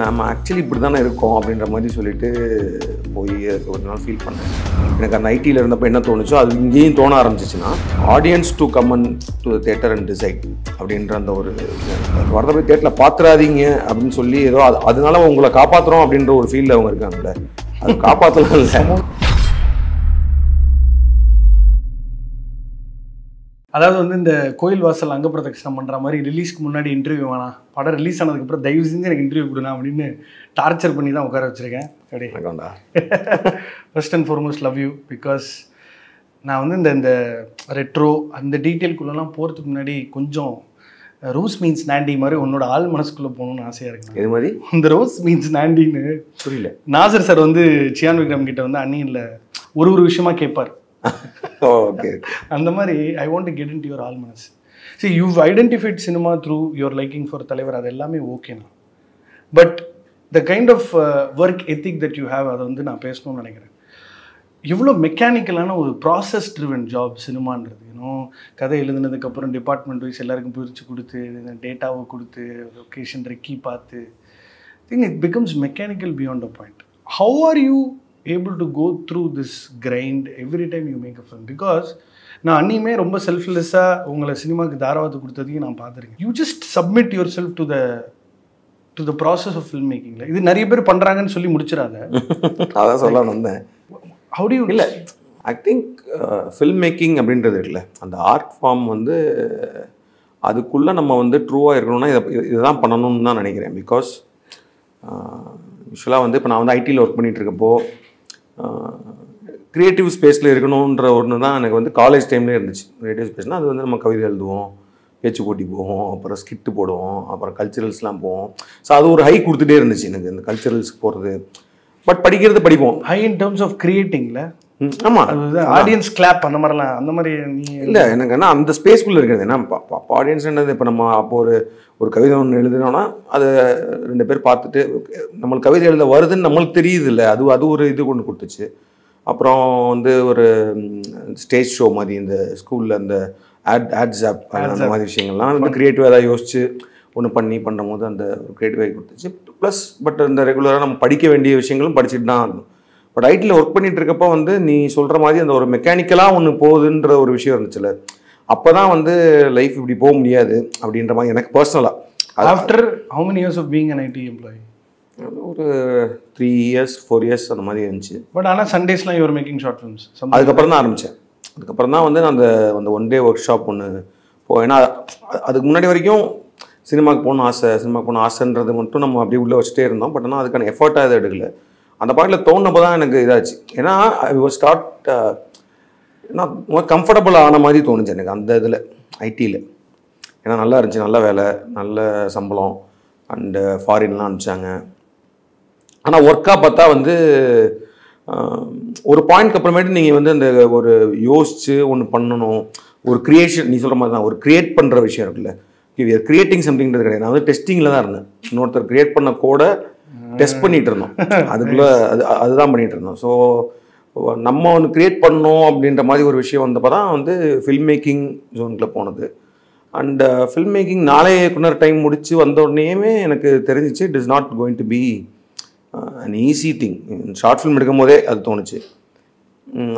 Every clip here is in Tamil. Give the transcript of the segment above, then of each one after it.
நம்ம ஆக்சுவலி இப்படி தானே இருக்கோம் அப்படின்ற மாதிரி சொல்லிட்டு போய் ஒரு நாள் ஃபீல் பண்ணேன். எனக்கு அந்த ஐடியில் இருந்தப்போ என்ன தோணுச்சோ அது இங்கேயும் தோண ஆரம்பிச்சிச்சுன்னா audience to come to the theatre and decide அப்படின்ற அந்த ஒரு வரத போய் தியேட்டரில் பார்த்துறாதீங்க அப்படின்னு சொல்லி ஏதோ அதனால உங்களை காப்பாற்றுறோம் அப்படின்ற ஒரு ஃபீலில் அவங்க இருக்காங்கல்ல, அது காப்பாற்றலாம் இல்லை. அதாவது வந்து இந்த கோயில் வாசல் அங்க பிரதட்சணம் பண்ற மாதிரி ரிலீஸ்க்கு முன்னாடி இன்டர்வியூ வேணாம், படம் ரிலீஸ் ஆனதுக்கப்புறம் தயவு செஞ்சு எனக்கு இன்டர்வியூ கொடுனா அப்படின்னு டார்ச்சர் பண்ணி தான் உட்கார வச்சிருக்கேன். First and foremost love you. Because நான் வந்து இந்த ரெட்ரோ அந்த டீட்டெயில்குள்ளெல்லாம் போகிறதுக்கு முன்னாடி கொஞ்சம் ரோஸ் மீன்ஸ் நாண்டி மாதிரி உன்னோட ஆள் மனசுக்குள்ளே போகணும்னு ஆசையாக இருக்கு. இது மாதிரி இந்த ரோஸ் மீன்ஸ் நாண்டின்னு புரியல. நாசர் சார் வந்து சியான் விக்ரம் கிட்ட வந்து அன்னியில் ஒரு விஷயமா கேட்பார். ஓகே, அந்த மாதிரி I want to get into your all மனஸ். See, you've identified cinema through your liking for தலைவர், அது எல்லாமே ஓகேண்ணா. But the kind of work ethic that you have, அதை வந்து நான் பேசணும்னு நினைக்கிறேன். இவ்வளோ மெக்கானிக்கலான ஒரு ப்ராசஸ் ட்ரிவன் ஜாப் சினிமான்றது. இன்னும் கதை எழுதுனதுக்கப்புறம் டிபார்ட்மெண்ட் வைஸ் எல்லாருக்கும் பிரித்து கொடுத்து டேட்டாவை கொடுத்து லொக்கேஷன் ரெக்கி பார்த்து think it becomes mechanical beyond a point. How are you able to go through this grind every time you make a film? Because நான் அன்னியுமே ரொம்ப செல்ஃப்லெஸ்ஸாக உங்களை சினிமாவுக்கு தாராவத்து கொடுத்ததையும் நான் பார்த்துருக்கேன். You just submit yourself to the process of film மேக்கிங்கில். இது நிறைய பேர் பண்ணுறாங்கன்னு சொல்லி முடிச்சிடாத. அதான் சொல்ல வந்தேன். How do you? இல்லை, ஐ திங்க் ஃபில்ம் மேக்கிங் அப்படின்றது இருக்குல்ல, அந்த ஆர்ட் ஃபார்ம் வந்து அதுக்குள்ளே நம்ம வந்து ட்ரூவாக இருக்கணும்னா இதுதான் பண்ணணும்னு தான் நினைக்கிறேன். பிகாஸ் யூஸ்வலாக வந்து இப்போ நான் வந்து ஐடியில் ஒர்க் பண்ணிகிட்டு இருக்கப்போ க்ரியேட்டிவ் ஸ்பேஸில் இருக்கணுன்ற ஒன்று தான் எனக்கு வந்து காலேஜ் டைம்லேயே இருந்துச்சு. க்ரியேட்டிவ் ஸ்பேஸ்னால் அது வந்து நம்ம கவிதை எழுதுவோம், பேச்சு போட்டி போவோம், அப்புறம் ஸ்கிட்டு போடுவோம், அப்புறம் கல்ச்சுரல்ஸ்லாம் போவோம். ஸோ அது ஒரு ஹை கொடுத்துட்டே இருந்துச்சு எனக்கு இந்த கல்ச்சுரல்ஸ்க்கு போகிறது. பட் படிக்கிறது படிப்போம். ஹை இன் டர்ம்ஸ் ஆஃப் கிரியேட்டிங்கில். ஆமாம், ஆடியன்ஸ் கிளாப் அந்த மாதிரிலாம் அந்த மாதிரி இல்லை எனக்கு. ஏன்னா அந்த ஸ்பேஸ்க்குள்ளே இருக்கிறது ஏன்னா ஆடியன்ஸ்ன்றது இப்போ நம்ம அப்போ ஒரு கவிதை ஒன்று எழுதுனோன்னா அதை 2 பேர் பார்த்துட்டு நம்மளுக்கு கவிதை எழுத வருதுன்னு நம்மளுக்கு தெரியுது இல்லை, அது ஒரு இது கொண்டு கொடுத்துச்சு. அப்புறம் வந்து ஒரு ஸ்டேஜ் ஷோ மாதிரி இந்த ஸ்கூலில் அந்த ஆட்ஸ் ஆப் அந்த மாதிரி விஷயங்கள்லாம் வந்து க்ரியேட்டிவாக ஏதாவது யோசிச்சு ஒன்று பண்ணும் போது அந்த ஒரு க்ரியேட்டிவாக கொடுத்துச்சு. ப்ளஸ் பட் இந்த ரெகுலராக நம்ம படிக்க வேண்டிய விஷயங்களும் படிச்சுட்டு தான் இருந்தோம். பட் ஐடியில் ஒர்க் பண்ணிட்டு இருக்கப்போ வந்து நீ சொல்கிற மாதிரி அந்த ஒரு மெக்கானிக்கலாக ஒன்று போகுதுன்ற ஒரு விஷயம் இருந்துச்சுல்ல, அப்போ தான் வந்து லைஃப் இப்படி போக முடியாது அப்படின்ற மாதிரி எனக்கு பர்சனலாக. After how many years of being an IT employee? ஒரு 3 years 4 years அந்த மாதிரி இருந்துச்சு. பட் ஆனால் சண்டேஸ்லாம் யூஆர் மேக்கிங் ஷார்ட் ஃபிலிம்ஸ். அதுக்கப்புறம் தான் ஆரம்பித்தேன். அதுக்கப்புறம் தான் வந்து நான் அந்த 1 day ஒர்க் ஷாப் ஒன்று ஏன்னா அதுக்கு முன்னாடி வரைக்கும் சினிமாவுக்கு போகணும் ஆசைன்றது மட்டும் நம்ம அப்படியே உள்ளே வச்சுட்டே இருந்தோம். பட் ஆனால் அதுக்கான எஃபர்ட்டாக எதுவும் எடுக்கல. அந்த பாயிண்டில் தோணுனப்போ தான் எனக்கு இதாச்சு. ஏன்னா ஐ வாஸ் ஸ்டார்ட் கம்ஃபர்டபுள் ஆன மாதிரி தோணுச்சு எனக்கு அந்த இதில் ஐடியில். ஏன்னா நல்லா இருந்துச்சு, நல்ல வேலை, நல்ல சம்பளம், அண்டு ஃபாரின்லாம் அனுப்பிச்சாங்க. ஆனால் ஒர்க்காக பார்த்தா வந்து ஒரு பாயிண்ட்க்கு அப்புறமேட்டு நீங்கள் வந்து அந்த ஒரு யோசிச்சு ஒன்று பண்ணணும், ஒரு க்ரியேஷன், நீ சொல்கிற மாதிரி தான் ஒரு க்ரியேட் பண்ணுற விஷயம் இருக்குல்ல, க்ரியேட்டிங் சம்திங்கிறது கிடையாது. நான் வந்து டெஸ்டிங்கில் தான் இருந்தேன். இன்னொருத்தர் க்ரியேட் பண்ண கூட டெஸ்ட் பண்ணிகிட்டு இருந்தோம். அதுக்குள்ளே அதுதான் பண்ணிகிட்டு இருந்தோம். ஸோ நம்ம ஒன்று க்ரியேட் பண்ணோம் அப்படின்ற மாதிரி ஒரு விஷயம் வந்தப்போ தான் வந்து ஃபில்ம் மேக்கிங் ஜோனுக்குள்ளே போனது. அண்ட் ஃபில்ம் மேக்கிங் நாளே இயக்குனர் டைம் முடித்து வந்த உடனேயுமே எனக்கு தெரிஞ்சிச்சு it is not going to be an easy thing. Short film எடுக்கும் போதே அது தோணுச்சு.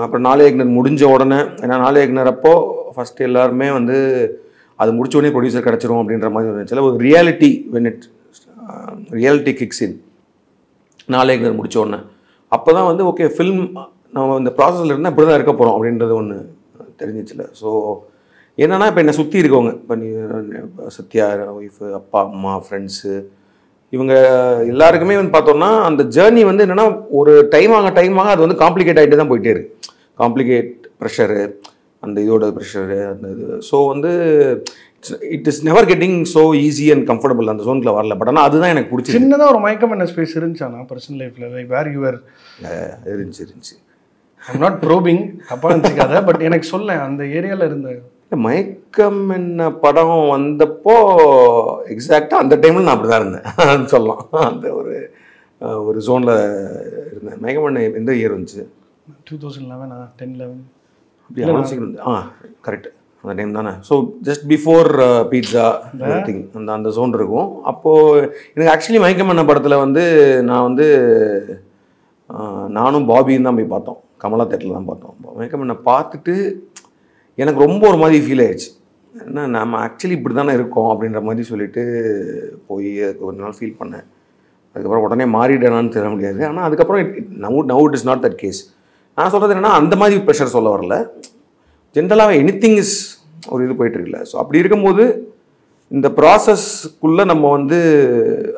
அப்புறம் நாளே இயக்குனர் முடிஞ்ச உடனே, ஏன்னா நாளே இயக்குனர் அப்போ ஃபஸ்ட்டு எல்லாருமே வந்து அது முடிச்ச உடனே ப்ரொடியூசர் கிடச்சிரும் அப்படின்ற மாதிரி இருந்துச்சு. ஒரு ரியாலிட்டி கிக்ஸ் இன் நாளே இயக்குனர் முடிச்ச உடனே. அப்போ தான் வந்து ஓகே ஃபில்ம் நம்ம இந்த ப்ராசஸில் இருந்தால் இப்படி தான் இருக்க போகிறோம் அப்படின்றது ஒன்று தெரிஞ்சிச்சுல. ஸோ என்னென்னா இப்போ என்னை சுற்றி இருக்கவங்க, இப்போ நீ சத்யா ஒய்ஃபு, அப்பா அம்மா, ஃப்ரெண்ட்ஸு, இவங்க எல்லாருக்குமே வந்து பார்த்தோம்னா அந்த ஜேர்னி வந்து என்னென்னா ஒரு டைம் ஆக அது வந்து காம்ப்ளிகேட் ஆகிட்டு தான் போயிட்டே இருக்கு. காம்ப்ளிகேட் ப்ரெஷரு, அந்த இதோட ப்ரெஷரு, அந்த இது. ஸோ வந்து it is never getting so easy and comfortable. அந்த ஜோனுக்குள்ள வரல. பட் ஆனால் அதுதான் எனக்கு பிடிச்சி. சின்னதாக ஒரு மயக்கம் என்ன ஸ்பேஸ் இருந்துச்சானா பர்சனல் லைஃப்பில், லைக் வேர் யூஆர்? இருந்துச்சு. ஐம் நாட் ப்ரோபிங், தப்பாக இருந்துச்சுக்காத, பட் எனக்கு சொல்ல அந்த ஏரியாவில் இருந்த மயக்கம் என்ன படம் வந்தப்போ எக்ஸாக்டாக அந்த டைமில் நான் அப்படி தான் இருந்தேன் சொல்லலாம். அந்த ஒரு ஜோனில் இருந்தேன். மயக்கம் என்ன எந்த இயர் வந்துச்சு? 2011 10-11 அப்படி கரெக்ட். அந்த டைம் தானே. So just before pizza thing அந்த ஜோன் இருக்கும். அப்போது எனக்கு ஆக்சுவலி மயக்கமன்ன படத்தில் வந்து நான் வந்து நானும் பாபியும் தான் போய் பார்த்தோம். கமலா தேட்டரில் தான் பார்த்தோம். மயக்கமன்ன பார்த்துட்டு எனக்கு ரொம்ப ஒரு மாதிரி ஃபீல் ஆயிடுச்சு. ஏன்னா நம்ம ஆக்சுவலி இப்படி தானே இருக்கோம் அப்படின்ற மாதிரி சொல்லிட்டு போய் ஒரு நாள் ஃபீல் பண்ணேன். அதுக்கப்புறம் உடனே மாறிடனான்னு தெரிய முடியாது. ஆனால் அதுக்கப்புறம் now it is not that case. நான் சொல்கிறது என்னென்னா அந்த மாதிரி ப்ரெஷர் சொல்ல வரல. ஜென்ரலாகவே எனிதிங் இஸ் ஒரு இது போயிட்டுருக்குல்ல. ஸோ அப்படி இருக்கும்போது இந்த ப்ராசஸ்க்குள்ளே நம்ம வந்து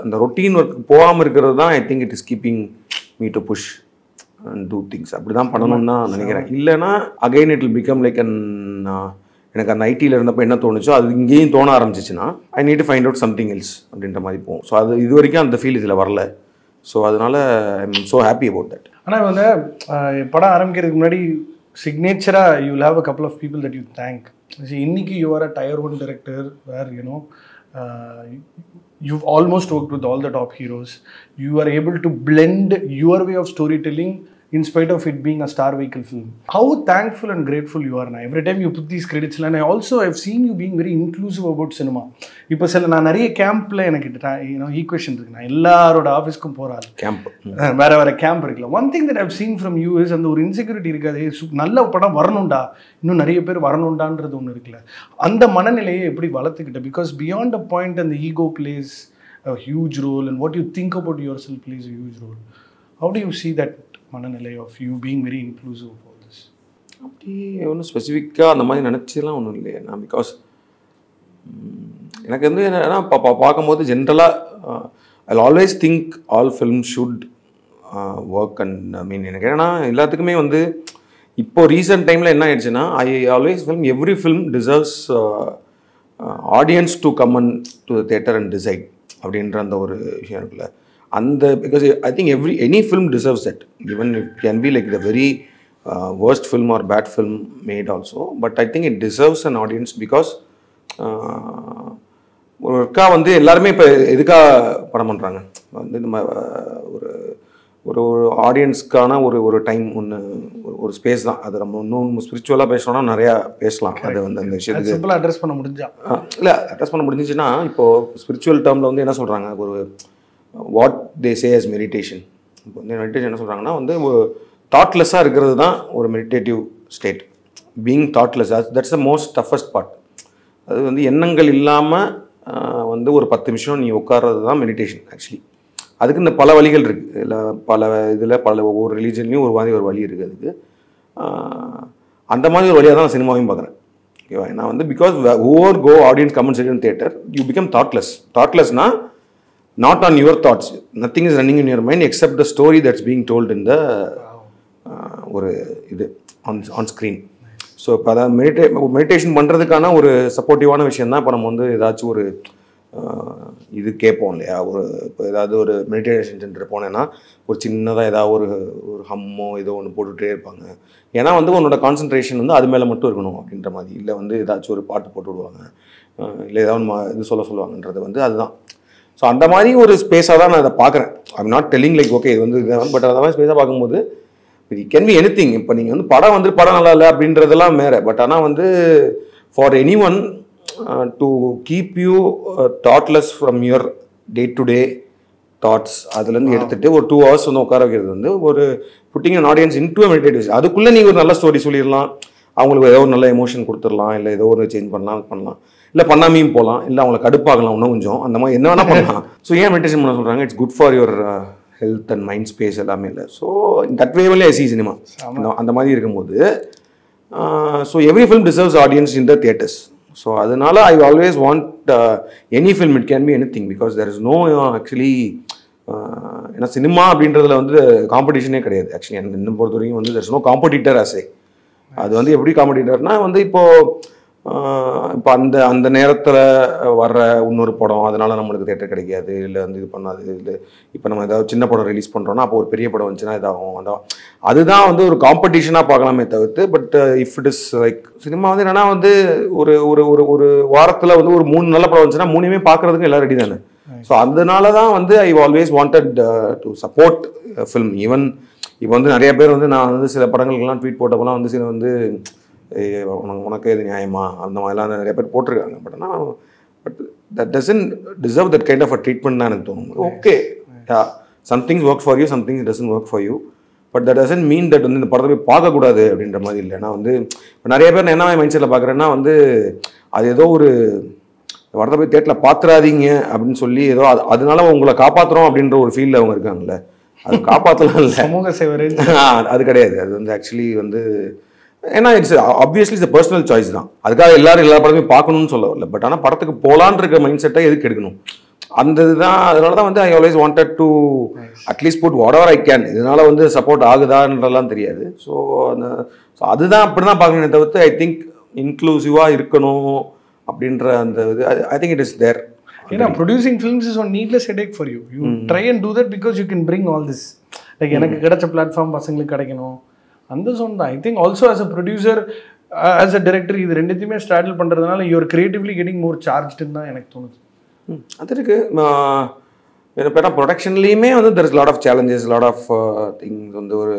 அந்த ரொட்டீன் ஒர்க் போகாமல் இருக்கிறது தான் I think it is keeping me to push and do things. அப்படி தான் பண்ணணும்னு தான் நினைக்கிறேன். இல்லைனா again it will become like எனக்கு அந்த ஐடியில் இருந்தப்போ என்ன தோணுச்சோ அது இங்கேயும் தோண ஆரம்பிச்சிச்சுன்னா I need to find out something else அப்படின்ற மாதிரி போகும். ஸோ அது இது வரைக்கும் அந்த ஃபீல் இதில் வரல. ஸோ அதனால் I am so happy about that. ஆனால் வந்து படம் ஆரம்பிக்கிறதுக்கு முன்னாடி சிக்னேச்சராக you will have a couple of people that you thank. இன்னைக்கு you are a Tier 1 director where you've almost worked with all the top heroes. You are able to blend your way of storytelling in spite of it being a star vehicle film. How thankful and grateful you are now. Every time you put these credits, and I also have seen you being very inclusive about cinema. இப்போ நான் நிறைய கேம்பில் எனக்கு ஈக்குவேஷன் இருக்கு. நான் எல்லாரோட ஆஃபீஸ்க்கும் போகிறாள் கேம்ப் வேறு கேம்ப் இருக்குல்ல. One thing that I've seen from you is அந்த ஒரு இன்செக்யூரிட்டி இருக்காது. நல்ல படம் வரணும்டா, இன்னும் நிறைய பேர் வரணுண்டான்றது ஒன்று இருக்குல்ல. அந்த மனநிலையை எப்படி வளர்த்துக்கிட்ட? பிகாஸ் பியாண்ட் அ பாயிண்ட் அந்த ego plays a huge role and what you think about yourself plays a huge role. How do you see that மனநிலை of you being very inclusive of all this? அப்படி ஒன்றும் ஸ்பெசிஃபிக்காக அந்த மாதிரி நினச்சலாம் ஒன்றும் இல்லையே நான். பிகாஸ் எனக்கு வந்து என்னன்னா பார்க்கும்போது ஜென்ரலாக I always think all film should work and I mean எனக்கு என்னன்னா எல்லாத்துக்குமே வந்து இப்போ ரீசெண்ட் டைமில் என்ன ஆயிடுச்சுன்னா I always film every film deserves audience to come and to the theatre and decide அப்படின்ற அந்த ஒரு விஷயம் இருக்குல்ல. அந்த because I think any film deserves that. Even it can be like the very worst film or bad film made also, but I think it deserves an audience because ஒரு ஒர்க்கா வந்து எல்லாருமே இப்போ எதுக்காக படம் பண்ணுறாங்க வந்து நம்ம ஒரு ஒரு ஆடியன்ஸ்க்கான ஒரு டைம் ஒன்று ஒரு ஸ்பேஸ் தான். அது நம்ம இன்னும் ஸ்பிரிச்சுவலாக பேசணும்னா நிறையா பேசலாம். அது வந்து அந்த விஷயத்துக்கு சிம்பிளாக அட்ரஸ் பண்ண முடிஞ்சா இல்லை அட்ரஸ் பண்ண முடிஞ்சிச்சுன்னா இப்போது ஸ்பிரிச்சுவல் டேர்மில் வந்து என்ன சொல்கிறாங்க, ஒரு what they say as meditation. இப்போ வந்து மெடிடேஷன் என்ன சொல்கிறாங்கன்னா வந்து தாட்லெஸ்ஸாக இருக்கிறது தான் ஒரு meditative state. Being thoughtless that's the most toughest part. அது வந்து எண்ணங்கள் இல்லாமல் வந்து ஒரு 10 நிமிஷம் நீ உட்கார்றது தான் மெடிடேஷன் ஆக்சுவலி. அதுக்கு இந்த பல வழிகள் இருக்குது. இல்லை பல இதில் ஒவ்வொரு ரிலீஜன்லேயும் ஒரு மாதிரி ஒரு வழி இருக்குது அதுக்கு. அந்த மாதிரி ஒரு வழியாக தான் நான் சினிமாவையும் பார்க்குறேன். ஓகேவா? நான் வந்து because over go audience comment section theatre you become thoughtless. தாட்லெஸ்னா not on your thoughts, nothing is running in your mind except the story that's being told in the ஒரு இது ஆன் ஸ்க்ரீன். ஸோ இப்போ அதான் மெடிடேஷன் பண்ணுறதுக்கான ஒரு சப்போர்ட்டிவான விஷயம் தான் இப்போ நம்ம வந்து ஏதாச்சும் ஒரு இது கேட்போம் இல்லையா. இப்போ ஏதாவது ஒரு மெடிடேஷன் சென்டர் போனேன்னா ஒரு சின்னதாக ஏதாவது ஒரு ஹம்மோ ஏதோ ஒன்று போட்டுகிட்டே இருப்பாங்க. ஏன்னா வந்து உன்னோட கான்சன்ட்ரேஷன் வந்து அது மேலே மட்டும் இருக்கணும் அப்படின்ற மாதிரி. இல்லை வந்து ஏதாச்சும் ஒரு பாட்டு போட்டு விடுவாங்க, இல்லை ஏதாவது இது சொல்லுவாங்கன்றது வந்து அதுதான். ஸோ அந்த மாதிரி ஒரு ஸ்பேஸாக தான் நான் அதை பார்க்குறேன். I'm not telling like okay இது வந்து பட் அந்த மாதிரி ஸ்பேஸாக பார்க்கும்போது இட் கேன் பி எனிதிங். இப்போ நீங்கள் வந்து படம் நல்லா இல்லை அப்படின்றதெல்லாம் வேறு. பட் ஆனால் வந்து for any one to keep you thoughtless from your day to day thoughts அதுலேருந்து எடுத்துகிட்டு ஒரு 2 hours வந்து உட்கார வைக்கிறது வந்து ஒரு pudding an audience into a meditative. அதுக்குள்ளே நீங்கள் ஒரு நல்ல ஸ்டோரி சொல்லிடலாம், அவங்களுக்கு ஏதோ ஒரு நல்ல எமோஷன் கொடுத்துடலாம், இல்லை ஏதோ ஒரு சேஞ்ச் பண்ணலாம், இல்லை பண்ணாமையும் போகலாம், இல்லை அவங்களை கடுப்பாகலாம் இன்னும் கொஞ்சம், அந்த மாதிரி என்ன வேணால் பண்ணலாம். ஸோ ஏன் மெடிடேஷன் பண்ண சொல்கிறாங்க? It's good for your health and mind space எல்லாமே இல்லை. ஸோ தட் வேவிலே ஐ சி சினிமா அந்த மாதிரி இருக்கும்போது so every film deserves audience in the theatres. So அதனால I always want any film it can be any thing because there is no actually ஏன்னா சினிமா அப்படின்றதுல வந்து காம்படிஷனே கிடையாது ஆக்சுவலி. என்ன பொறுத்த வரைக்கும் வந்து தெர் இஸ் நோ காம்படிட்டர் ஆசே. அது வந்து எப்படி காம்படிட்டர்னா வந்து இப்போது இப்போ அந்த நேரத்தில் வர்ற இன்னொரு படம் அதனால நம்மளுக்கு தேட்டர் கிடைக்காது, இல்லை வந்து இது பண்ணாது. இல்லை இப்போ நம்ம ஏதாவது சின்ன படம் ரிலீஸ் பண்ணுறோன்னா அப்போ ஒரு பெரிய படம் வந்துச்சுன்னா இதாகும். அதுதான் வந்து ஒரு காம்படிஷனாக பார்க்கலாமே தவிர்த்து. But if it is like cinema வந்து என்னன்னா வந்து ஒரு ஒரு ஒரு வாரத்தில் வந்து ஒரு 3 நல்ல படம் வந்துச்சுன்னா 3மே பார்க்குறதுக்கு எல்லாம் ரெடி தானே. ஸோ அதனால தான் வந்து I always wanted to support film. Even இப்போ வந்து நிறைய பேர் வந்து நான் வந்து சில படங்களுக்கெல்லாம் ட்வீட் போட்டப்பெல்லாம் வந்து சில வந்து உனக்கு இது நியாயமா அந்த மாதிரிலாம் நிறைய பேர் போட்டிருக்காங்க. But that doesn't deserve that kind of a treatment தான் எனக்கு தோணும். Okay, somethings work for you, somethings doesn't work for you, but that doesn't mean that வந்து இந்த படத்தை போய் பார்க்கக்கூடாது அப்படின்ற மாதிரி இல்லை. நான் வந்து இப்போ நிறைய பேர் நான் என்ன மைண்ட் செட்டில் பார்க்குறேன்னா வந்து அது ஏதோ ஒரு படத்தை போய் தேட்டரில் பார்த்துறாதீங்க அப்படின்னு சொல்லி ஏதோ அதனால உங்களை காப்பாற்றுறோம் அப்படின்ற ஒரு ஃபீலில் அவங்க இருக்காங்கல்ல. அது காப்பாற்றலாம் இல்லை, சமூக சேவை அது கிடையாது. அது வந்து ஆக்சுவலி வந்து ஏன்னா it's obviously it's personal choice தான். அதுக்காக எல்லாரும் எல்லா படமே பார்க்கணும்னு சொல்ல வரல. பட் ஆனால் படத்துக்கு போகலான் இருக்க மைண்ட் செட்டை எதுக்கு எடுக்கணும், அந்த இதுதான். அதனால தான் வந்து I always wanted to at least put whatever I can. இதனால வந்து சப்போர்ட் ஆகுதான்றலாம் தெரியாது. ஸோ அதுதான் அப்படி தான் பார்க்கணும் தவிர்த்து ஐ திங்க் இன்க்ளூசிவாக இருக்கணும் அப்படின்ற அந்த இது I think it is there. ஏன்னா producing films is one needless headache for you. You try and do that because you can bring all this. Like எனக்கு கிடைச்ச பிளாட்ஃபார்ம் பசங்களுக்கு கிடைக்கணும் அந்த ஜோன் தான். I think also as a producer as a director இது ரெண்டுத்தையுமே ஸ்ட்ராட்டில் பண்ணுறதுனால யூஆர் கிரியேட்டிவ்லி கெட்டிங் மோர் சார்ஜ்டுன்னு தான் எனக்கு தோணுது. அது இருக்கு. ஏன்னா ப்ரொடக்ஷன்லேயுமே வந்து there is lot of challenges, lot of things வந்து ஒரு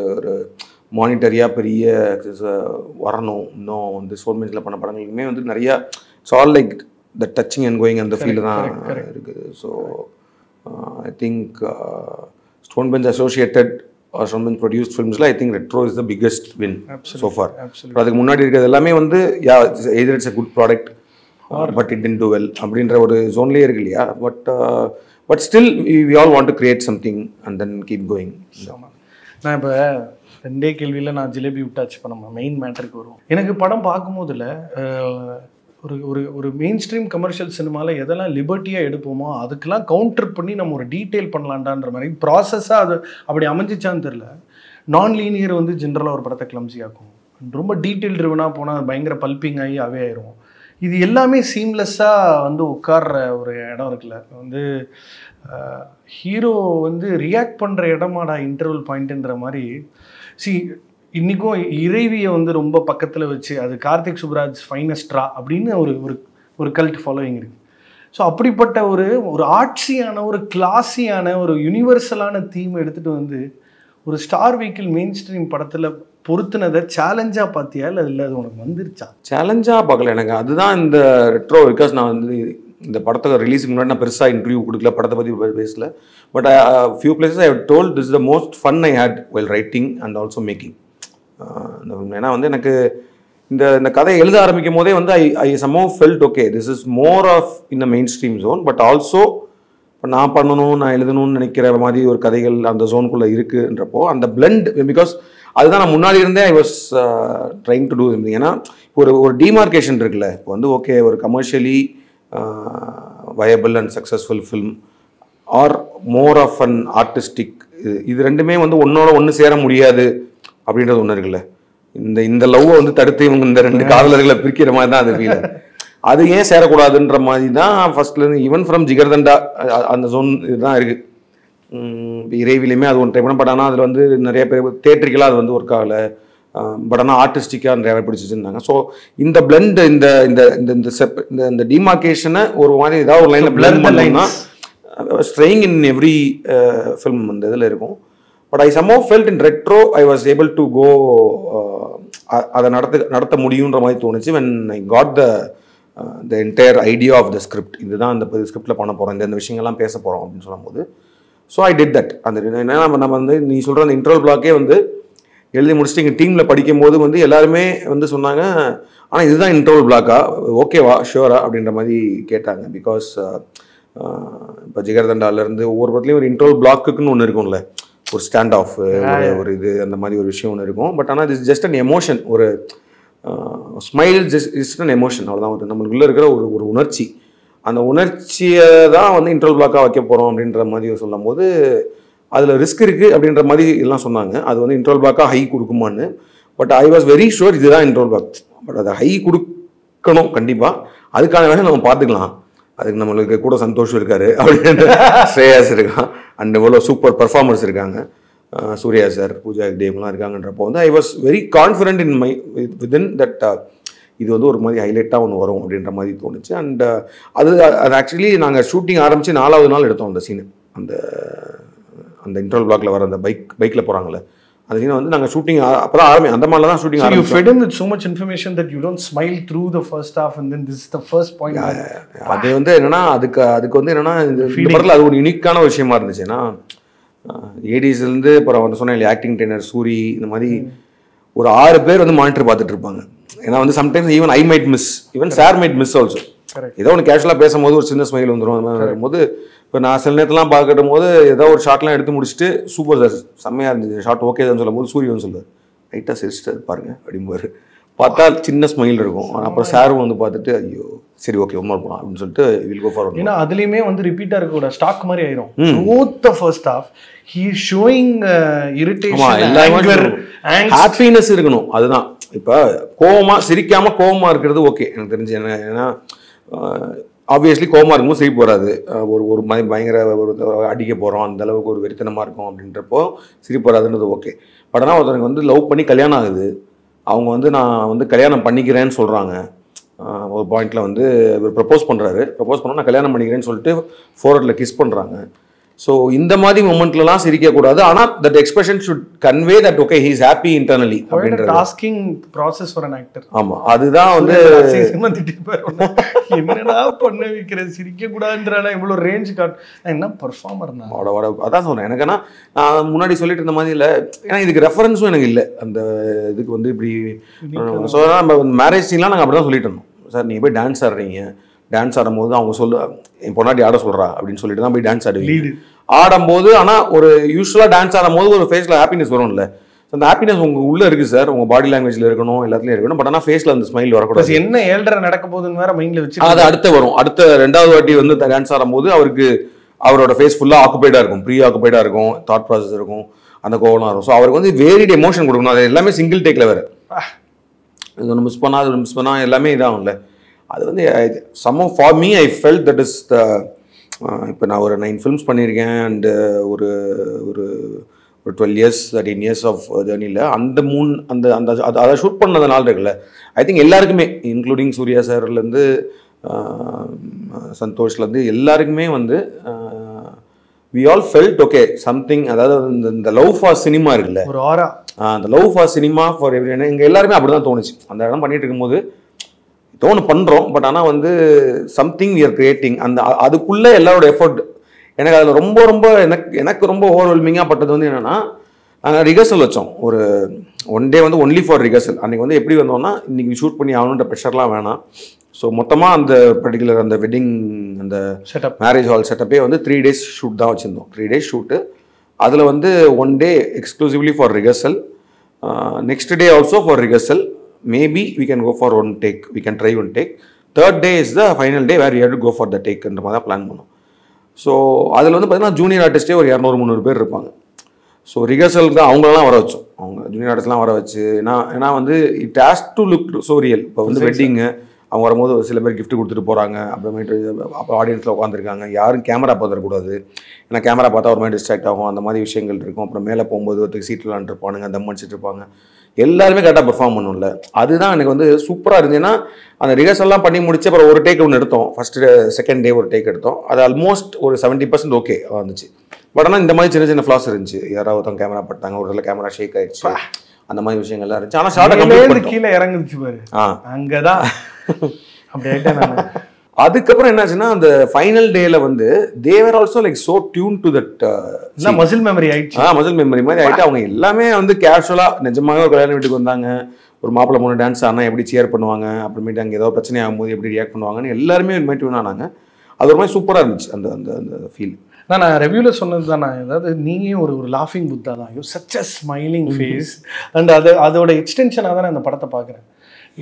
மானிட்டரியாக பெரிய வரணும். இன்னும் வந்து ஸ்டோன்பெஞ்சில் பண்ண படங்களுக்குமே வந்து நிறையா all like the touching and going அந்த ஃபீல்டு தான் இருக்குது. So I think Stone Bench associated or Stonebench produced films la I think Retro is the biggest win so far. அதுக்கு முன்னாடி இருக்கிறது எல்லாமே வந்து either it's a good product but it didn't do well அப்படின்ற ஒரு ஜோன்லேயே இருக்கு இல்லையா. But still we all want to create something and then keep going. நான் இப்போ ரெண்டே கேள்வியில் நான் ஜிலேபி விட்டாச்சு. இப்போ நம்ம மெயின் மேட்டருக்கு வருவோம். எனக்கு படம் பார்க்கும்போதில் ஒரு மெயின் ஸ்ட்ரீம் கமர்ஷியல் சினிமாவில் எதெல்லாம் லிபர்ட்டியாக எடுப்போமோ அதுக்கெல்லாம் கவுண்டர் பண்ணி நம்ம ஒரு டீட்டெயில் பண்ணலான்டான்ற மாதிரி ப்ராசஸாக அது அப்படி அமைஞ்சிச்சான்னு தெரில. நான் லீனியர் வந்து ஜென்ரலாக ஒரு படத்தை கிளம்ஸி ஆக்கும். ரொம்ப டீட்டெயில் ட்ரிவனாக போனால் அது பயங்கர பல்பிங் ஆகி அவே ஆயிரும். இது எல்லாமே சீம்லெஸ்ஸாக வந்து உட்கார்ற ஒரு இடம் இருக்குல்ல, வந்து ஹீரோ வந்து ரியாக்ட் பண்ணுற இடமாடா இன்டர்வல் பாயிண்ட்டுன்ற மாதிரி. இன்றைக்கும் இறைவியை வந்து ரொம்ப பக்கத்தில் வச்சு அது கார்த்திக் சுப்ராஜ் ஃபைனஸ்ட்ரா அப்படின்னு ஒரு கல்ட் ஃபாலோயிங் இருக்குது. ஸோ அப்படிப்பட்ட ஒரு ஆட்சியான ஒரு கிளாஸியான ஒரு யூனிவர்சலான தீம் எடுத்துகிட்டு வந்து ஒரு ஸ்டார் வெஹிக்கிள் மெயின் ஸ்ட்ரீம் படத்தில் பொருத்தினதை சேலஞ்சாக பார்த்தியா இல்லை இல்லை அது உனக்கு வந்துருச்சா? சேலஞ்சாக பார்க்கல எனக்கு. அதுதான் இந்த ரெட்ரோ. பிகாஸ் நான் வந்து இந்த படத்தை ரிலீஸுக்கு முன்னாடி நான் பெருசாக இன்டர்வியூ கொடுக்கல, படத்தை பற்றி பேசல. But few places I have told this is the most fun I had well writing and also making. ஏன்னா வந்து எனக்கு இந்த கதையை எழுத ஆரம்பிக்கும் போதே வந்து ஐ somehow felt okay this is more of in the mainstream zone but also இப்போ நான் பண்ணணும் நான் எழுதணும்னு நினைக்கிற மாதிரி ஒரு கதைகள் அந்த ஜோனுக்குள்ளே இருக்குன்றப்போ அந்த பிளெண்ட் பிகாஸ் அதுதான் நான் முன்னாடி இருந்தே I was trying to do. ஏன்னா ஒரு டிமார்கேஷன் இருக்குல்ல. இப்போ வந்து ஓகே ஒரு commercially viable and successful film or more of an artistic, இது ரெண்டுமே வந்து ஒன்னோட ஒன்று சேர முடியாது அப்படின்றது ஒன்று இருக்குல்ல. இந்த லவ்வை வந்து தடுத்து இவங்க இந்த ரெண்டு காதலர்களை பிரிக்கிற மாதிரி தான் அது ஃபீல். அது ஏன் சேரக்கூடாதுன்ற மாதிரி தான் ஃபர்ஸ்ட்லேருந்து ஈவன் ஃப்ரம் ஜிகர்தண்டா அந்த ஜோன் இதுதான் இருக்குது. இறைவிலையுமே அது ஒன்று ட்ரை பண்ண. பட் ஆனால் அதில் வந்து நிறைய பேர் தேட்டரிக்கலாக அது வந்து ஒர்க் ஆகலை. பட் ஆனால் ஆர்டிஸ்டிக்காக நிறைய பேர் பிடிச்சிருந்தாங்க. ஸோ இந்த பிளண்ட் இந்த டிமார்கேஷனை ஒரு மாதிரி ஏதாவது ஒரு லைனில் பிளண்ட் பண்ணோம்னா ஸ்ட்ரெயிங் இன் எவ்ரி ஃபில்ம் அந்த இதில் இருக்கும். But I somehow felt in Retro I was able to go அதை நடத்த முடியுன்ற மாதிரி தோணுச்சு. when I got the entire idea of the script. இதுதான் அந்த ஸ்கிரிப்டில் பண்ண போகிறோம், இந்த விஷயங்கள்லாம் பேச போகிறோம் அப்படின்னு சொல்லும்போது ஸோ ஐ டிட் தட். அந்த என்ன நம்ம வந்து நீ சொல்கிற அந்த இன்டர்வல் பிளாக்கே வந்து எழுதி முடிச்சுட்டு எங்கள் டீமில் படிக்கும் போது வந்து எல்லாருமே வந்து சொன்னாங்க ஆனால் இதுதான் இன்டர்வல் பிளாக்கா, ஓகேவா ஷுவரா அப்படின்ற மாதிரி கேட்டாங்க. பிகாஸ் இப்போ ஜிகர்தண்டாலேருந்து ஒவ்வொரு படத்துலையும் ஒரு இன்டர்வல் பிளாக்குன்னு ஒன்று இருக்கும்ல, ஒரு ஸ்டாண்ட் ஆஃப் ஒரு இது அந்த மாதிரி ஒரு விஷயம் ஒன்று இருக்கும். பட் ஆனால் இட்ஸ் ஜஸ்ட் அன் எமோஷன். ஒரு ஸ்மைல் ஜஸ்ட் அன் எமோஷன், அவ்வளோதான். ஒரு நம்மளுக்குள்ளே இருக்கிற ஒரு உணர்ச்சி. அந்த உணர்ச்சியை தான் வந்து இன்டர்வல் பிளாக்காக வைக்க போகிறோம் அப்படின்ற மாதிரி சொல்லும் போது அதில் ரிஸ்க் இருக்குது அப்படின்ற மாதிரி எல்லாம் சொன்னாங்க. அது வந்து இன்டர்வல் பிளாக்காக ஹை கொடுக்குமான்னு. But I was very sure இதுதான் இன்டர்வல் பிளாக். பட் அதை ஹை கொடுக்கணும் கண்டிப்பாக. அதுக்கான வேலை நம்ம பார்த்துக்கலாம். அதுக்கு நம்மளுக்கு கூட சந்தோஷம் இருக்காரு அப்படின்னு ஸ்ரேயாஸ் இருக்கான். அண்ட் எவ்வளோ சூப்பர் பர்ஃபார்மர்ஸ் இருக்காங்க, சூர்யா சார், பூஜா தேவ்லாம் இருக்காங்கன்றப்போ வந்து ஐ was very confident in my within that இது வந்து ஒரு மாதிரி ஹைலைட்டாக ஒன்று வரும் அப்படின்ற மாதிரி தோணுச்சு. அண்ட் அது ஆக்சுவலி நாங்கள் ஷூட்டிங் ஆரம்பித்து 4வது நாள் எடுத்தோம் அந்த சீனு. அந்த இன்டர்வல் பிளாக்ல வர அந்த பைக்கில் போகிறாங்களே அந்த சீனை வந்து நாங்கள் ஷூட்டிங் அப்பதான் அந்த மாதிரில தான் shooting you fed him with so much information that you don't smile through the first half and then this is the first point. அது வந்து என்னன்னா அதுக்கு வந்து என்னன்னா இந்த படத்தில் அது ஒரு யூனிக்கான ஒரு விஷயமா இருந்துச்சு. ஏன்னா ஏடிஸ்லேருந்து அப்புறம் வந்து சொன்னேன் ஆக்டிங் ட்ரெயினர் சூரி இந்த மாதிரி ஒரு 6 பேர் வந்து மானிட்டர் பார்த்துட்டு இருப்பாங்க. ஏன்னா வந்து sometimes even I might miss, even sir might miss also. ஏதோ ஒன்று கேஷுவலாக பேசும்போது ஒரு சின்ன ஸ்மைல் வந்துடும். அந்த மாதிரி வரும்போது இப்போ நான் சில நேரத்துலாம் பார்க்கட்டும் போது ஏதோ ஒரு ஷார்ட்லாம் எடுத்து முடிச்சுட்டு சூப்பர் சார் செம்மையாக இருந்துச்சு ஷார்ட் ஓகே தான் சொல்லும் போது சூரியன் சொல்லுவார் ரைட்டாக சிரிச்சிட்டு பாருங்க அப்படிம்பாரு. பார்த்தா சின்ன ஸ்மைல் இருக்கும். அப்புறம் சாரும் வந்து பார்த்துட்டு ஐயோ சரி ஓகே ஒன் போகலாம் அப்படின்னு சொல்லிட்டு வில் கோ ஃபார்வர்ட். ஏன்னா அதுலேயுமே வந்து ரிப்பீட்டாக இருக்கக்கூட ஸ்டாக் மாதிரி ஆயிரும். Both the first half he is showing irritation, anger, angst, happiness இருக்கணும். அதுதான் இப்போ கோவமா சிரிக்காம கோவமா இருக்கிறது ஓகே எனக்கு தெரிஞ்சு. ஏன்னா ஆப்வியஸ்லி கோவமா இருக்கும்போது சிரிப்பு வராது. ஒரு பயங்கர ஒரு அடிக்க போகிறோம் அந்த அளவுக்கு ஒரு வெறித்தனமாக இருக்கும் அப்படின்றப்போ சிரிப்பு வராதுன்றது ஓகே. பட் ஆனால் ஒருத்தருக்கு வந்து லவ் பண்ணி கல்யாணம் ஆகுது, அவங்க வந்து நான் வந்து கல்யாணம் பண்ணிக்கிறேன்னு சொல்கிறாங்க. ஒரு பாயிண்டில் வந்து இவர் ப்ரப்போஸ் பண்ணுறாரு, ப்ரப்போஸ் பண்ணால் நான் கல்யாணம் பண்ணிக்கிறேன்னு சொல்லிட்டு ஃபோர்ஹெட்டில் கிஸ் பண்ணுறாங்க. ஸோ இந்த மாதிரி மொமெண்ட்லலாம் சிரிக்கக்கூடாது. ஆனால் that expression should convey that okay he is happy internally அப்படின்றது tasking process for an actor. ஆமாம் அதுதான் வந்து என்னடா பண்ண வைக்கிற சிரிக்கக்கூடாதுன்றால இவ்வளோ ரேஞ்ச் காட் என்ன பர்ஃபார்மர் நான் அதான் சொன்னேன். எனக்கு ஆனால் நான் முன்னாடி சொல்லிட்டு இருந்த மாதிரி இல்லை. ஏன்னா இதுக்கு ரெஃபரன்ஸும் எனக்கு இல்லை. அந்த இதுக்கு வந்து இப்படி ஸோ நம்ம மேரேஜ் சீன்லாம் நாங்கள் அப்படி தான் சொல்லிட்டு இருந்தோம். சார் நீங்கள் போய் டான்ஸ் ஆடுறீங்க, டான்ஸ் ஆடும்போது அவங்க என் பொன்னாடி ஆட சொல்கிறா அப்படின்னு சொல்லிட்டு தான் போய் டான்ஸ் ஆடுவீங்க. ஆடும்போது ஆனால் ஒரு யூஸ்வலாக டான்ஸ் ஆடும்போது ஒரு ஃபேஸில் ஹாப்பினஸ் வரும்ல. அந்த ஹாப்பினஸ் உங்கள் உள்ளே இருக்குது சார், உங்கள் பாடி லாங்குவேஜில் இருக்கணும், எல்லாத்துலேயும் இருக்கணும். பட் ஆனால் ஃபேஸில் அந்த ஸ்மைல் வரக்கூடாது. என்ன 7:30 நடக்க போகுதுன்னு வேற மைண்டில் வச்சு அது அடுத்து வரும். அடுத்த 2வது வாட்டி வந்து டான்ஸ் ஆடும்போது அவருக்கு அவரோட ஃபேஸ் ஃபுல்லாக ஆக்குபைடாக இருக்கும், ப்ரீ ஆக்குபைடாக இருக்கும், தாட் ப்ராசஸ் இருக்கும், அந்த கோவம் இருக்கும். ஸோ அவருக்கு வந்து வேரிட் எமோஷன் கொடுக்கணும். அது எல்லாமே சிங்கிள் டேக்கில் வேறு. இது ஒன்று மிஸ் பண்ணால் அது மிஸ் பண்ணால் எல்லாமே இதாகும்ல. அது வந்து somehow for me I felt that is the இப்போ நான் ஒரு 9 ஃபிலிம்ஸ் பண்ணியிருக்கேன் அண்டு ஒரு ஒரு 12 years 13 years ஆஃப் ஜேர்னியில் அந்த அதை ஷூட் பண்ணதுனால இருக்குல்ல. ஐ திங்க் எல்லாருக்குமே இன்க்ளூடிங் சூர்யா சார்லேருந்து சந்தோஷ்லேருந்து எல்லாருக்குமே வந்து we all felt okay something. அதாவது இந்த லவ் ஃபார் சினிமா இருக்குல்ல, ஒரு ஆரா, அந்த love for cinema for every எங்கள் எல்லாருமே அப்படி தான் தோணுச்சு. அந்த இடம் பண்ணிட்டு இருக்கும்போது ஒன்று பண்ணுறோம், பட் ஆனால் வந்து சம்திங் வி ஆர் கிரியேட்டிங். அந்த அதுக்குள்ளே எல்லாரோட எஃபர்ட் எனக்கு அதில் ரொம்ப ரொம்ப எனக்கு ரொம்ப ஓவர்வெல்மிங்காக பட்டது வந்து என்னென்னா, நாங்கள் ரிஹர்சல் வச்சோம். ஒரு 1 day வந்து ஒன்லி ஃபார் ரிஹர்சல். அன்றைக்கி வந்து எப்படி வந்தோம்னா இன்றைக்கி ஷூட் பண்ணி ஆகணுன்ற ப்ரெஷர்லாம் வேணாம். ஸோ மொத்தமாக அந்த பர்டிகுலர் அந்த வெட்டிங் அந்த செட்டப் மேரேஜ் ஹால் செட்டப்பே வந்து 3 days ஷூட் தான் வச்சுருந்தோம். 3 days ஷூட்டு. அதில் வந்து 1 day exclusively for rehearsal, next day also for rehearsal. Maybe we can go for 1 take, we can try 1 take. 3rd day is the final day where we have to go for the take என்ற மாதிரி தான் பிளான் பண்ணோம். ஸோ அதில் வந்து பார்த்தீங்கன்னா ஜூனியர் ஆர்டிஸ்டே ஒரு 200-300 பேர் இருப்பாங்க. ஸோ ரிஹர்சலுக்கு தான் அவங்களெல்லாம் வர வச்சோம். அவங்க ஜூனியர் ஆர்டிஸ்ட்லாம் வர வச்சு ஏன்னா வந்து it has to look so real. இப்போ வந்து வெட்டிங்கு அவங்க வரும்போது சில பேர் கிஃப்ட் கொடுத்துட்டு போகிறாங்க, அப்புறமேட்டு அப்போ ஆடியன்ஸில் உட்காந்துருக்காங்க, யாரும் கேமரா பார்த்துடக்கூடாது. ஏன்னா கேமரா பார்த்தா ஒரு மாதிரி டிஸ்ட்ராக்ட் ஆகும், அந்த மாதிரி விஷயங்கள் இருக்கும். அப்புறம் மேலே போகும்போது ஒருத்தருக்கு சீட்டில் விளாண்டுருப்பானுங்க, தம் அடிச்சிட்டு இருப்பாங்க. எல்லாருமே கரெக்டாக பெர்ஃபார்ம் பண்ணும்ல. அதுதான் எனக்கு வந்து சூப்பராக இருந்துச்சுன்னா அந்த ரிஹர்சல்லாம் பண்ணி முடிச்சு அப்புறம் ஒரு டேக் ஒன்று எடுத்தோம். ஃபஸ்ட்டு 2nd day ஒரு டேக் எடுத்தோம். அது ஆல்மோஸ்ட் ஒரு 70% ஓகே வந்துச்சு. பட் ஆனால் இந்த மாதிரி சின்ன சின்ன ஃப்ளாஸ் இருந்துச்சு. யாராவது ஒருத்தவங்க கேமரா பட்டாங்க, ஒரு இடத்துல கேமரா ஷேக் ஆயிடுச்சு, அந்த மாதிரி விஷயங்கள்லாம் இருந்துச்சு. ஆனால் ஷார்ட் கீழே இறங்குச்சு பாரு, அங்கதான் அப்படி ஆயிட்டேன் நான். அதுக்கப்புறம் என்னாச்சுன்னா அந்த ஃபைனல் டேல வந்து they were also like so tuned to that muscle memory ஆயிடுச்சு. மசில் மெமரி மாதிரி ஆயிட்டு அவங்க எல்லாமே வந்து கேஷுவலா நிஜமாக கல்யாண வீட்டுக்கு வந்தாங்க. ஒரு மாப்பிள்ளை பொண்ணு டான்ஸ் ஆனால் எப்படி சேர் பண்ணுவாங்க, அப்புறமேட்டு அங்கே ஏதோ பிரச்சனை ஆகும்போது எப்படி ரியாக்ட் பண்ணுவாங்கன்னு எல்லாருமே இது மாதிரி டியூன் ஆனாங்க. அது ஒரு மாதிரி சூப்பராக இருந்துச்சு அந்த அந்த அந்த ஃபீல். நான் ரிவ்யூவில் சொன்னது தான். நான் ஏதாவது நீங்கள் ஒரு லாஃபிங் புத்தா தான், you such a smiling face. And அதோட எக்ஸ்டென்ஷனாக தான் நான் இந்த படத்தை பார்க்குறேன்.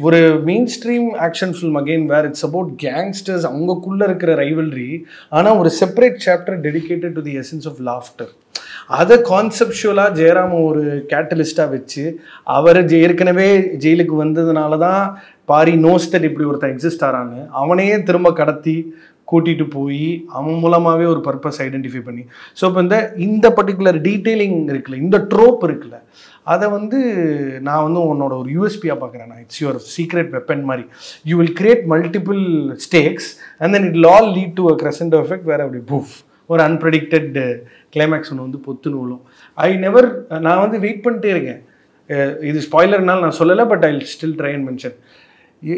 ஒரு mainstream action film again where it's about gangsters, அவங்களுக்குள்ளே இருக்கிற ரைவல்ரி, ஆனால் ஒரு separate chapter dedicated to the essence of laughter. அதை கான்செப்சுவலாக ஜெயராம் ஒரு கேட்டலிஸ்டாக வச்சு அவர் ஏற்கனவே ஜெயிலுக்கு வந்ததுனால தான் பாரி நோஸ் தட் இப்படி ஒருத்தன் எக்ஸிஸ்ட் ஆகிறான்னு அவனையே திரும்ப கடத்தி கூட்டிகிட்டு போய் அவன் மூலமாகவே ஒரு பர்பஸ் ஐடென்டிஃபை பண்ணி. ஸோ இப்போ இந்த பர்டிகுலர் டீட்டெயிலிங் இருக்குல்ல, இந்த ட்ரோப் இருக்குல்ல, அதை வந்து நான் வந்து உன்னோட ஒரு யூஎஸ்பியாக பார்க்குறேன். நான் இட்ஸ் யுவர் சீக்ரெட் வெப்பன் மாதிரி. You will create multiple stakes and then it will all lead to a crescendo effect வேறு அப்படி பூஃப் ஒரு அன்பிரடிக்டட் கிளைமேக்ஸ் ஒன்று வந்து பொத்துன்னு விழும். நான் வந்து வெயிட் பண்ணிட்டே இருக்கேன். இது ஸ்பாய்லர்னால நான் சொல்லலை, but I still try and mention.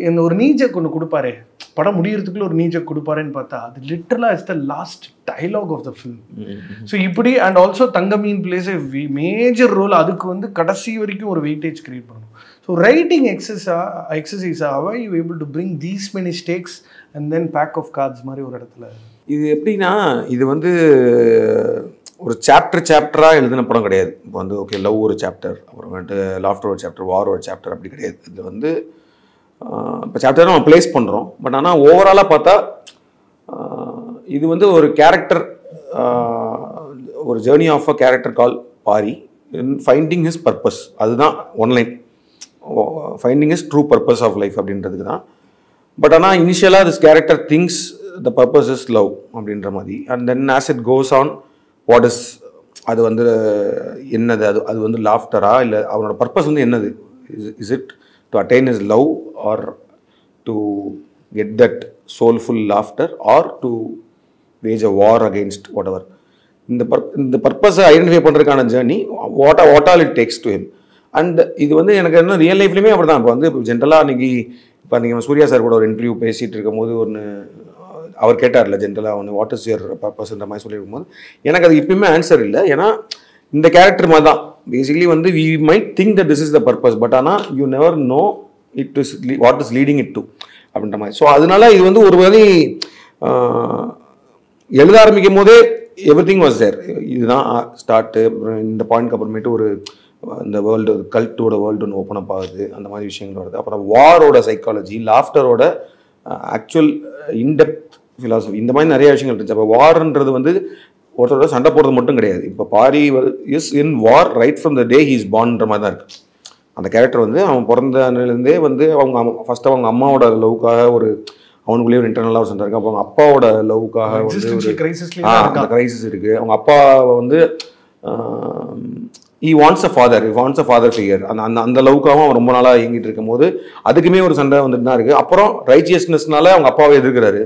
இந்த ஒரு நீஜக் ஒன்று கொடுப்பாரு, படம் முடியறதுக்குள்ள ஒரு நீஜக் கொடுப்பாருன்னு பார்த்தா அது லிட்டரலாக is the last dialogue of the film. So இப்படி அண்ட் ஆல்சோ தங்கமீன் பிளேஸ் எ மேஜர் ரோல். அதுக்கு வந்து கடைசி வரைக்கும் ஒரு வெயிட்டேஜ் கிரியேட் பண்ணணும். ஸோ ரைட்டிங் எக்ஸசைஸா how are you able to bring these many stakes and then pack of cards மாதிரி ஒரு இடத்துல? இது எப்படின்னா, இது வந்து ஒரு சாப்டராக எழுதின படம் கிடையாது. இப்போ வந்து ஓகே லவ் ஒரு சாப்டர், அப்புறமேட்டு லாஃப்டர் ஒரு சாப்டர், வார் ஒரு சாப்டர், அப்படி கிடையாது. இது வந்து இப்போ சாப்டர் நம்ம பிளேஸ் பண்ணுறோம். பட் ஆனால் ஓவராலாக பார்த்தா இது வந்து ஒரு கேரக்டர், ஒரு journey of a character called Pari in finding his purpose. அதுதான் one line, finding his true purpose of life அப்படின்றதுக்கு தான். பட் ஆனால் இனிஷியலாக this character thinks the purpose is love அப்படின்ற மாதிரி. And then as it goes on what is, அது வந்து என்னது, அது வந்து லாஃப்டரா, இல்லை அவனோட பர்பஸ் வந்து என்னது, is it to attain is love or to get that soulful laughter or to wage a war against whatever. இந்த பர்பஸை ஐடென்டிஃபை பண்ணுறதுக்கான journey what all it takes to him. And இது வந்து எனக்கு என்ன ரியல் லைஃப்லையுமே அப்படி தான். இப்போ வந்து ஜென்ரலாக இப்போ நீங்கள் சூர்யா சார் கூட ஒரு இன்டர்வியூ பேசிகிட்டு இருக்கும் போது ஒன்று அவர் கேட்டார்ல ஜென்ரலாக ஒன்று வாட் இஸ் யுவர் பர்பஸ்ன்ற மாதிரி சொல்லியிருக்கும் போது எனக்கு அது இப்பயுமே ஆன்சர் இல்லை. ஏன்னா இந்த கேரக்டர் மாதிரி தான் பேசிக்கலி வந்து we might think that this is the purpose, but ஆனால் you never know it is what is leading it to அப்படின்ற மாதிரி. ஸோ அதனால இது வந்து ஒரு வழி எழுத ஆரம்பிக்கும் போதே எவ்ரி திங் வாஸ் தேர். இதுதான் ஸ்டார்ட்டு, இந்த பாயிண்ட்க்கு அப்புறமேட்டு ஒரு இந்த வேர்ல்டு கல்ட்டோட வேர்ல்டு ஒன்று ஓப்பன் அப் ஆகுது, அந்த மாதிரி விஷயங்கள் வருது. அப்புறம் வாரோட சைக்காலஜி, லாஃப்டரோட ஆக்சுவல் இன்டெப்த் ஃபிலாசபி, இந்த மாதிரி நிறைய விஷயங்கள் இருந்துச்சு. அப்போ வார்ன்றது வந்து ஒருத்தரோட சண்டை போடுறது மட்டும் கிடையாது. இப்போ Pari is in war right from the day he is பார்ன்ற மாதிரி தான் இருக்குது. அந்த கேரக்டர் வந்து அவன் பிறந்ததுலேருந்தே வந்து ஃபர்ஸ்ட் அவங்க அம்மாவோட லவ்க்காக ஒரு அவனுக்குள்ளேயே ஒரு இன்டர்னலாக ஒரு சண்டை இருக்குது. அப்போ அவங்க அப்பாவோட லவ்க்காக வந்து ஒரு கிரைசிஸ் இருக்குது. அவங்க அப்பா வந்து he wants a father figure. அந்த லவ்க்காகவும் அவன் ரொம்ப நாளாக இயங்கிட்டு இருக்கும் போது அதுக்குமே ஒரு சண்டை வந்துட்டு தான் இருக்குது. அப்புறம் ரைச்சியஸ்னஸ்னால அவங்க அப்பாவை எதிர்க்கிறாரு.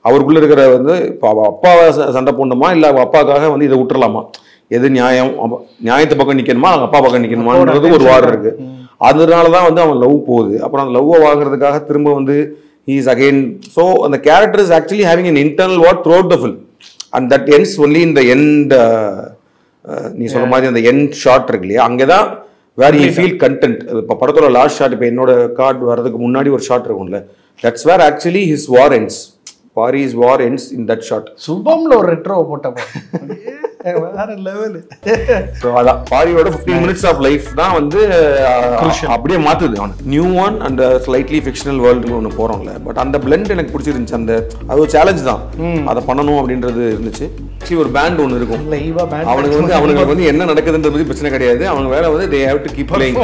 அவருக்குள்ளே இருக்கிற வந்து இப்போ அவள் அப்பாவை சண்டை போடணுமா இல்லை அவள் அப்பாவுக்காக வந்து இதை விட்டுறலாமா, எது நியாயம், நியாயத்து பக்கம் நிற்கணுமா அவங்க அப்பா பக்கம் நிற்கணுமான்றது ஒரு வார் இருக்குது. அதனால தான் வந்து அவன் லவ் போகுது. அப்புறம் அந்த லவ்வை வாங்குறதுக்காக திரும்ப வந்து he is again, so the character is actually having an internal war throughout the film and that ends only in the end. நீ சொல்ற மாதிரி அந்த எண்ட் ஷாட் இருக்கு இல்லையா, அங்கே தான் வேர் யூ ஃபீல் கண்டென்ட். இப்போ படத்தோட லாஸ்ட் ஷாட், இப்போ என்னோட கார்டு வர்றதுக்கு முன்னாடி ஒரு ஷாட் இருக்கும்ல, that's where actually his war ends. Pari's war ends in that shot. சுபம்ல ஒரு ரெட்ரோ போட்டப்போ வேற லெவல். ஸோ அதான் பாரியோட 15 minutes ஆஃப் லைஃப் தான் வந்து அப்படியே மாத்துது அவன் new one and slightly fictional வேர்ல்டுன்னு ஒன்று போகிறோம்ல. பட் அந்த பிளெண்ட் எனக்கு பிடிச்சிருந்துச்சு. அது ஒரு சேலஞ்ச் தான், அதை பண்ணணும் அப்படின்றது இருந்துச்சு. ஒரு பேண்ட் ஒன்று இருக்கும், அவனுக்கு வந்து என்ன நடக்குதுன்றது பிரச்சனை கிடையாது. அவங்க வேலை வந்து they have to keep playing,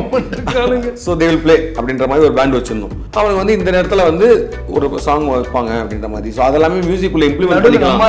so they will play அப்படின்ற மாதிரி ஒரு பேண்ட் வச்சிருந்தோம். அவனுக்கு வந்து இந்த நேரத்தில் வந்து ஒரு சாங் வைப்பாங்க அப்படின்ற மாதிரி. ஸோ அதெல்லாமே மியூசிக்குள்ள இம்ப்ளிமெண்ட் பண்ணிக்கலாம்.